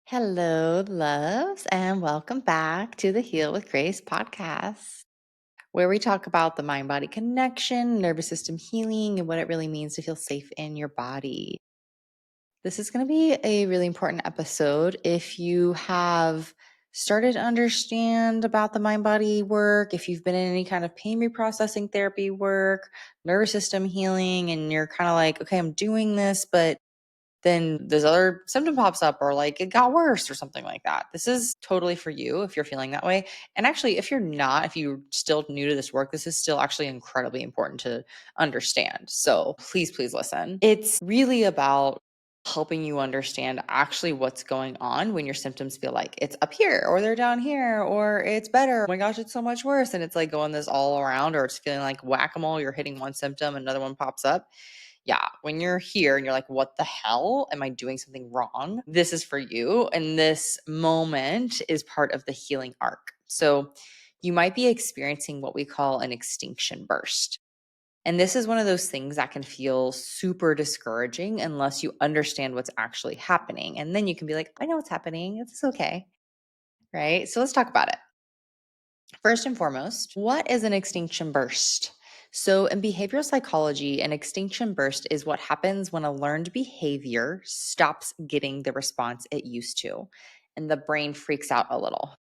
Hello, loves, and welcome back to the Heal with Grace podcast, where we talk about the mind body connection, nervous system healing, and what it really means to feel safe in your body. This is going to be a really important episode. If you have started to understand about the mind body work, if you've been in any kind of pain reprocessing therapy work, nervous system healing, and you're kind of like, okay, I'm doing this, but then this other symptom pops up or like it got worse or something like that. This is totally for you if you're feeling that way. And actually, if you're not, if you're still new to this work, this is still actually incredibly important to understand. So please, please listen. It's really about helping you understand actually what's going on when your symptoms feel like it's up here or they're down here or it's better. Oh my gosh, it's so much worse. And it's like going this all around, or it's feeling like whack-a-mole. You're hitting one symptom, another one pops up. Yeah, when you're here and you're like, what the hell? Am I doing something wrong? This is for you. And this moment is part of the healing arc. So you might be experiencing what we call an extinction burst. And this is one of those things that can feel super discouraging unless you understand what's actually happening. And then you can be like, I know what's happening. It's okay. Right. So let's talk about it. First and foremost, what is an extinction burst? So, in behavioral psychology, an extinction burst is what happens when a learned behavior stops getting the response it used to, and the brain freaks out a little.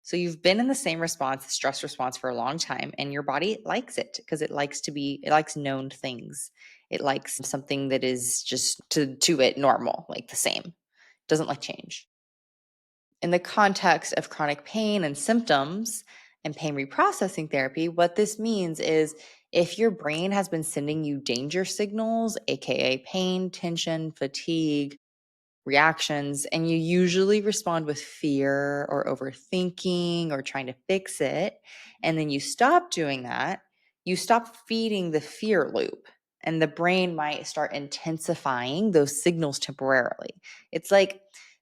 So, you've been in the same response, stress response, for a long time, and your body likes it because it likes known things. It likes something that is just to it normal, like the same. It doesn't like change. In the context of chronic pain and symptoms and pain reprocessing therapy, what this means is if your brain has been sending you danger signals, AKA pain, tension, fatigue, reactions, and you usually respond with fear or overthinking or trying to fix it, and then you stop doing that, you stop feeding the fear loop. And the brain might start intensifying those signals temporarily. It's like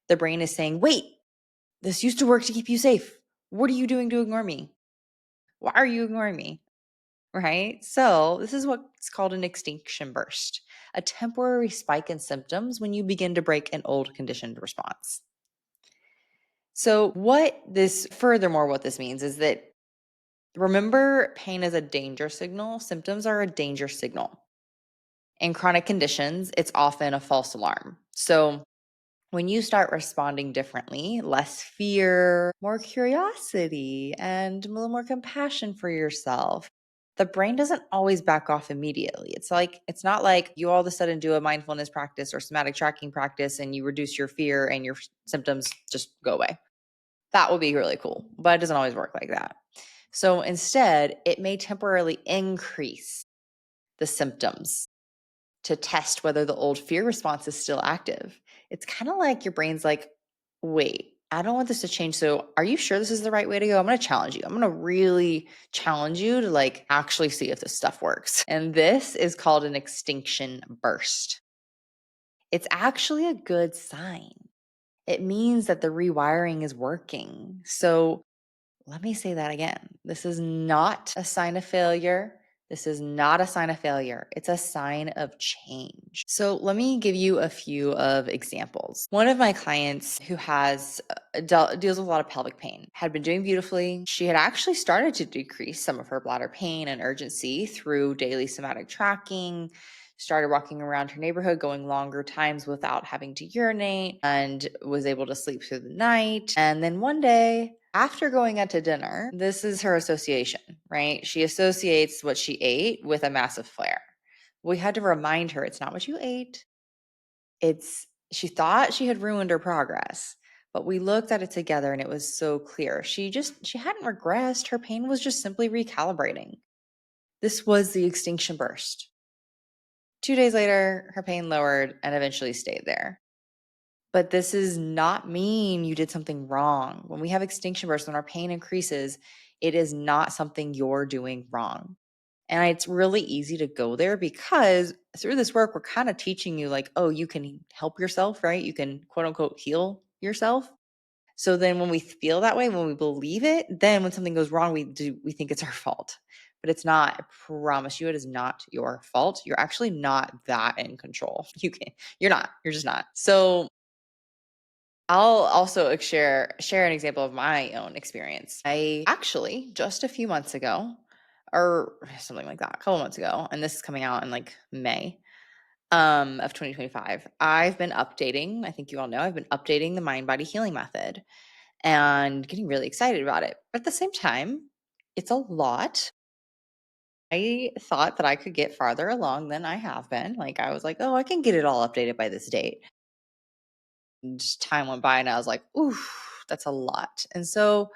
the brain is saying, wait, this used to work to keep you safe. What are you doing to ignore me? Why are you ignoring me? Right? So, this is what's called an extinction burst, a temporary spike in symptoms when you begin to break an old conditioned response. So, what this means is that remember, pain is a danger signal, symptoms are a danger signal. In chronic conditions, it's often a false alarm. So, when you start responding differently, less fear, more curiosity, and a little more compassion for yourself, the brain doesn't always back off immediately. It's not like you all of a sudden do a mindfulness practice or somatic tracking practice and you reduce your fear and your symptoms just go away. That would be really cool, but it doesn't always work like that. So instead, it may temporarily increase the symptoms to test whether the old fear response is still active. It's kind of like your brain's like, wait, I don't want this to change. So are you sure this is the right way to go? I'm going to challenge you. I'm going to really challenge you to like actually see if this stuff works. And this is called an extinction burst. It's actually a good sign. It means that the rewiring is working. So let me say that again. This is not a sign of failure. This is not a sign of failure. It's a sign of change. So let me give you a few of examples. One of my clients who deals with a lot of pelvic pain had been doing beautifully. She had actually started to decrease some of her bladder pain and urgency through daily somatic tracking, started walking around her neighborhood, going longer times without having to urinate, and was able to sleep through the night. And then one day, after going out to dinner, this is her association, right? She associates what she ate with a massive flare. We had to remind her it's not what you ate. She thought she had ruined her progress, but we looked at it together and it was so clear. She hadn't regressed. Her pain was just simply recalibrating. This was the extinction burst. 2 days later, her pain lowered and eventually stayed there. But this does not mean you did something wrong. When we have extinction bursts, when our pain increases, it is not something you're doing wrong. And it's really easy to go there because through this work, we're kind of teaching you like, oh, you can help yourself, right? You can quote unquote heal yourself. So then when we feel that way, when we believe it, then when something goes wrong, we think it's our fault. But it's not. I promise you, it is not your fault. You're actually not that in control. You're not. You're just not. So I'll also share an example of my own experience. I actually just a few months ago, or something like that, a couple months ago, and this is coming out in like May of 2025. I've been updating. I think you all know I've been updating the mind body healing method and getting really excited about it. But at the same time, it's a lot. I thought that I could get farther along than I have been. Like I was like, oh, I can get it all updated by this date. And just time went by and I was like, ooh, that's a lot. And so,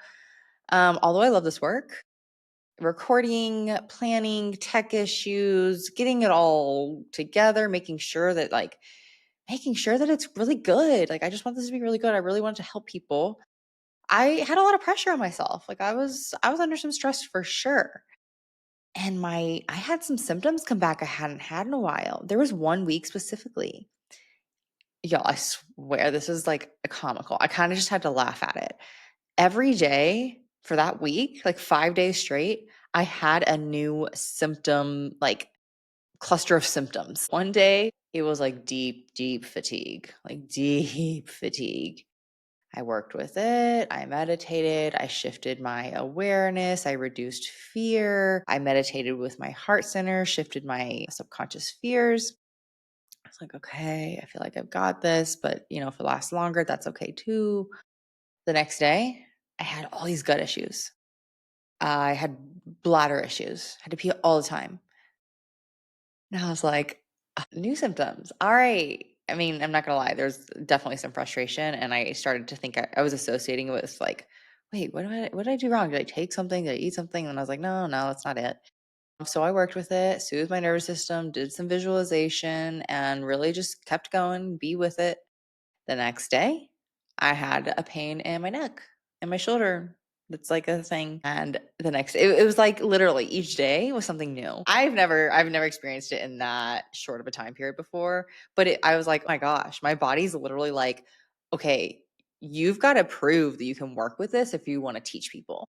although I love this work, recording, planning, tech issues, getting it all together, making sure that it's really good. Like I just want this to be really good. I really wanted to help people. I had a lot of pressure on myself. Like I was under some stress for sure. And I had some symptoms come back I hadn't had in a while. There was 1 week specifically. Y'all, I swear this is like a comical. I kind of just had to laugh at it. Every day for that week, like 5 days straight, I had a new symptom, like cluster of symptoms. One day, it was like deep, deep fatigue, like deep fatigue. I worked with it. I meditated. I shifted my awareness. I reduced fear. I meditated with my heart center, shifted my subconscious fears. I was like, okay, I feel like I've got this, but if it lasts longer, that's okay too. The next day, I had all these gut issues. I had bladder issues. I had to pee all the time. And I was like, new symptoms. All right. I mean, I'm not gonna lie, there's definitely some frustration. And I started to think I was associating it with like, wait, what did I do wrong? Did I take something? Did I eat something? And I was like, no, that's not it. So I worked with it, soothed my nervous system, did some visualization, and really just kept going, be with it. The next day, I had a pain in my neck and my shoulder. That's like a thing. And the next, it was like literally each day was something new. I've never experienced it in that short of a time period before. But I was like, oh my gosh, my body's literally like, okay, you've got to prove that you can work with this if you want to teach people.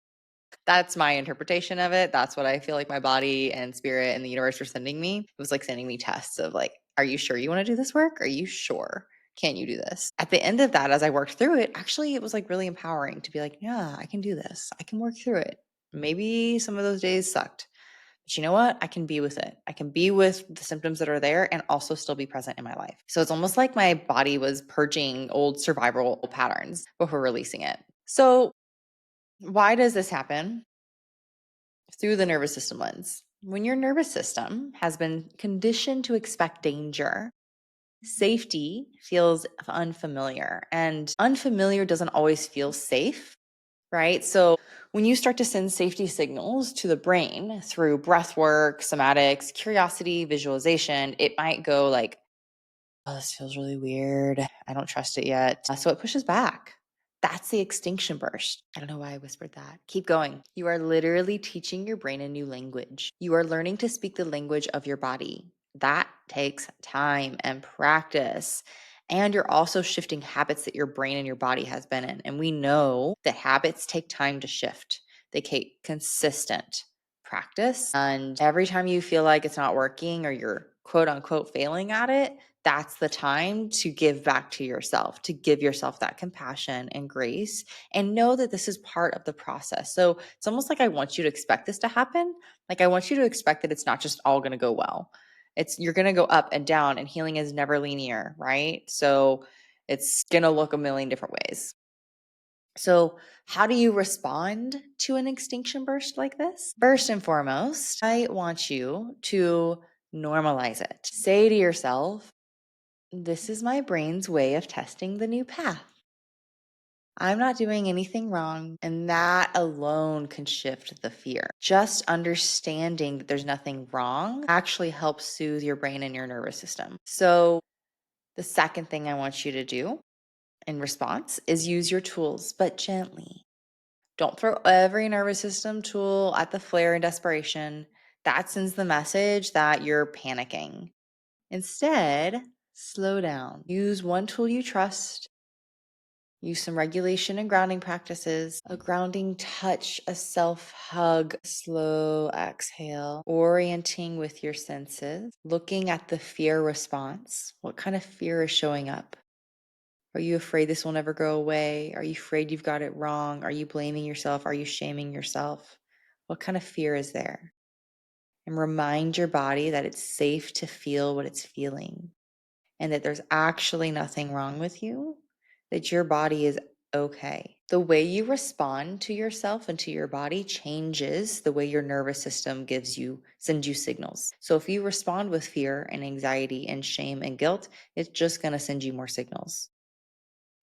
That's my interpretation of it. That's what I feel like my body and spirit and the universe were sending me. It was like sending me tests of like, are you sure you want to do this work? Are you sure? Can you do this? At the end of that, as I worked through it, actually, it was like really empowering to be like, yeah, I can do this. I can work through it. Maybe some of those days sucked, but you know what? I can be with it. I can be with the symptoms that are there and also still be present in my life. So it's almost like my body was purging old survival patterns before releasing it. So, why does this happen? Through the nervous system lens. When your nervous system has been conditioned to expect danger, safety feels unfamiliar, and unfamiliar doesn't always feel safe, right? So when you start to send safety signals to the brain through breath work, somatics, curiosity, visualization, it might go like, oh, this feels really weird. I don't trust it yet. So it pushes back. That's the extinction burst. I don't know why I whispered that. Keep going. You are literally teaching your brain a new language. You are learning to speak the language of your body. That takes time and practice. And you're also shifting habits that your brain and your body has been in. And we know that habits take time to shift, they take consistent practice. And every time you feel like it's not working or you're quote unquote failing at it, that's the time to give back to yourself, to give yourself that compassion and grace and know that this is part of the process. So it's almost like I want you to expect this to happen. Like I want you to expect that it's not just all going to go well. You're going to go up and down, and healing is never linear, right? So it's going to look a million different ways. So, how do you respond to an extinction burst like this? First and foremost, I want you to normalize it. Say to yourself, this is my brain's way of testing the new path. I'm not doing anything wrong. And that alone can shift the fear. Just understanding that there's nothing wrong actually helps soothe your brain and your nervous system. So, the second thing I want you to do in response is use your tools, but gently. Don't throw every nervous system tool at the flare in desperation. That sends the message that you're panicking. Instead, slow down. Use one tool you trust. Use some regulation and grounding practices, a grounding touch, a self hug, slow exhale, orienting with your senses, looking at the fear response. What kind of fear is showing up? Are you afraid this will never go away? Are you afraid you've got it wrong? Are you blaming yourself? Are you shaming yourself? What kind of fear is there? And remind your body that it's safe to feel what it's feeling and that there's actually nothing wrong with you, that your body is okay. The way you respond to yourself and to your body changes the way your nervous system sends you signals. So if you respond with fear and anxiety and shame and guilt, it's just going to send you more signals.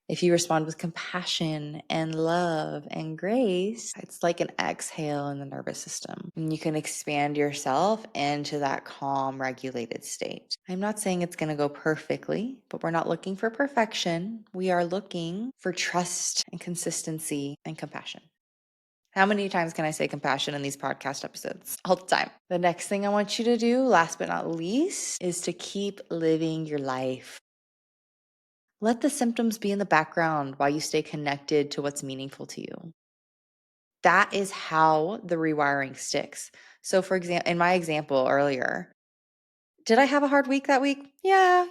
If you respond with compassion and love and grace, it's like an exhale in the nervous system. And you can expand yourself into that calm, regulated state. I'm not saying it's going to go perfectly, but we're not looking for perfection. We are looking for trust and consistency and compassion. How many times can I say compassion in these podcast episodes? All the time. The next thing I want you to do, last but not least, is to keep living your life. Let the symptoms be in the background while you stay connected to what's meaningful to you. That is how the rewiring sticks. So, for example, in my example earlier, did I have a hard week that week? Yeah,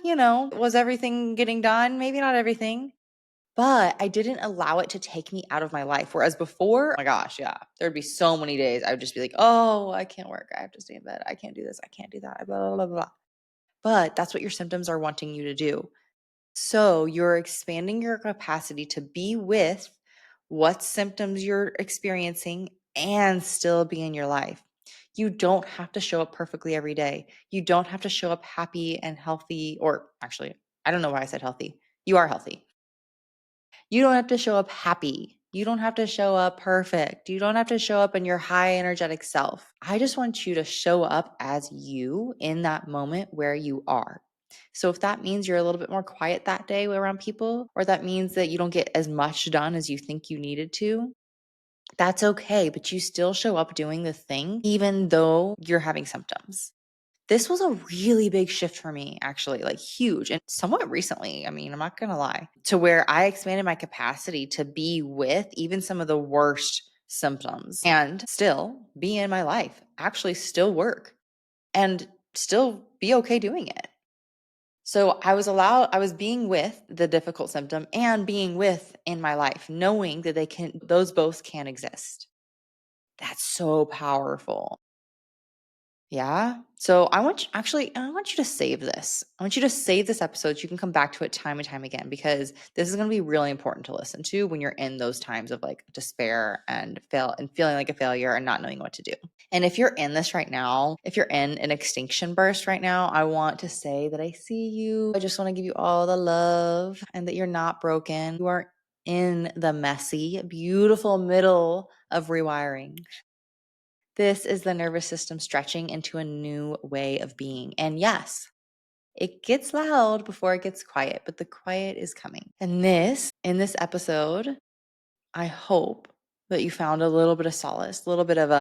was everything getting done? Maybe not everything, but I didn't allow it to take me out of my life. Whereas before, oh my gosh, yeah, there'd be so many days I would just be like, oh, I can't work. I have to stay in bed. I can't do this. I can't do that. Blah, blah, blah, blah. But that's what your symptoms are wanting you to do. So you're expanding your capacity to be with what symptoms you're experiencing and still be in your life. You don't have to show up perfectly every day. You don't have to show up happy and healthy, or actually, I don't know why I said healthy. You are healthy. You don't have to show up happy. You don't have to show up perfect. You don't have to show up in your high energetic self. I just want you to show up as you in that moment where you are. So if that means you're a little bit more quiet that day around people, or that means that you don't get as much done as you think you needed to, that's okay. But you still show up doing the thing, even though you're having symptoms. This was a really big shift for me, actually, like huge and somewhat recently. I mean, I'm not going to lie, to where I expanded my capacity to be with even some of the worst symptoms and still be in my life, actually still work and still be okay doing it. So I was being with the difficult symptom and being with in my life, knowing that those both can exist. That's so powerful. Yeah. So I want you to save this. I want you to save this episode so you can come back to it time and time again, because this is going to be really important to listen to when you're in those times of like despair and feeling like a failure and not knowing what to do. And if you're in this right now, if you're in an extinction burst right now, I want to say that I see you. I just want to give you all the love and that you're not broken. You are in the messy, beautiful middle of rewiring. This is the nervous system stretching into a new way of being. And yes, it gets loud before it gets quiet, but the quiet is coming. And in this episode, I hope that you found a little bit of solace, a little bit of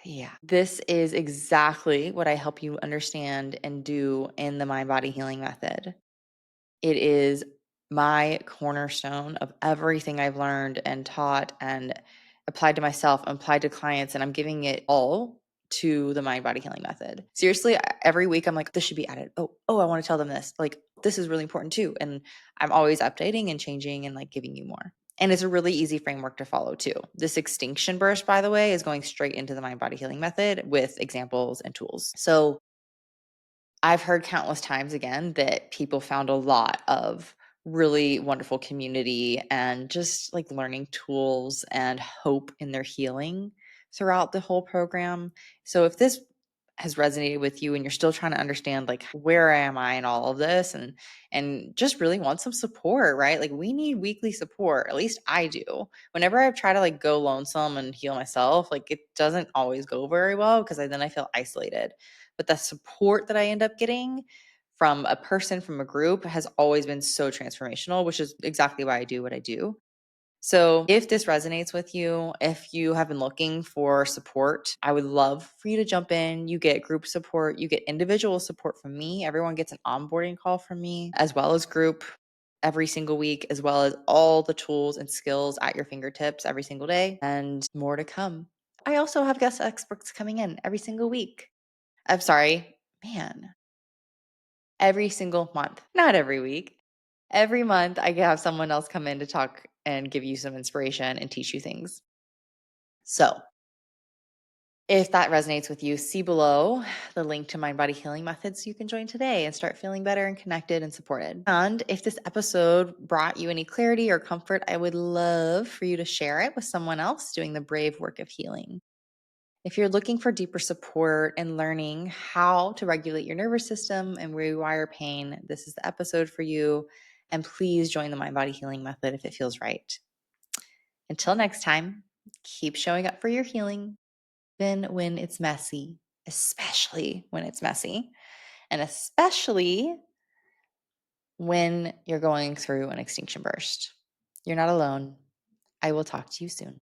yeah. This is exactly what I help you understand and do in the mind body healing method. It is my cornerstone of everything I've learned and taught and applied to myself, applied to clients, and I'm giving it all to the mind body healing method. Seriously, every week I'm like, this should be added. Oh, I want to tell them this. Like, this is really important too. And I'm always updating and changing and like giving you more. And it's a really easy framework to follow too. This extinction burst, by the way, is going straight into the mind body healing method with examples and tools. So I've heard countless times again that people found a lot of really wonderful community and just like learning tools and hope in their healing throughout the whole program. So if this has resonated with you and you're still trying to understand like where am I in all of this and just really want some support, right? Like we need weekly support. At least I do. Whenever I try to like go lonesome and heal myself, like it doesn't always go very well because then I feel isolated. But the support that I end up getting from a person, from a group, has always been so transformational, which is exactly why I do what I do. So if this resonates with you, if you have been looking for support, I would love for you to jump in. You get group support, you get individual support from me. Everyone gets an onboarding call from me, as well as group every single week, as well as all the tools and skills at your fingertips every single day, and more to come. I also have guest experts coming in every single week. I'm sorry, man, every single month, not every week. Every month, I have someone else come in to talk and give you some inspiration and teach you things. So, if that resonates with you, see below the link to Mind Body Healing Methods so you can join today and start feeling better and connected and supported. And if this episode brought you any clarity or comfort, I would love for you to share it with someone else doing the brave work of healing. If you're looking for deeper support and learning how to regulate your nervous system and rewire pain, this is the episode for you. And please join the Mind Body Healing Method if it feels right. Until next time, keep showing up for your healing, even when it's messy, especially when it's messy, and especially when you're going through an extinction burst. You're not alone. I will talk to you soon.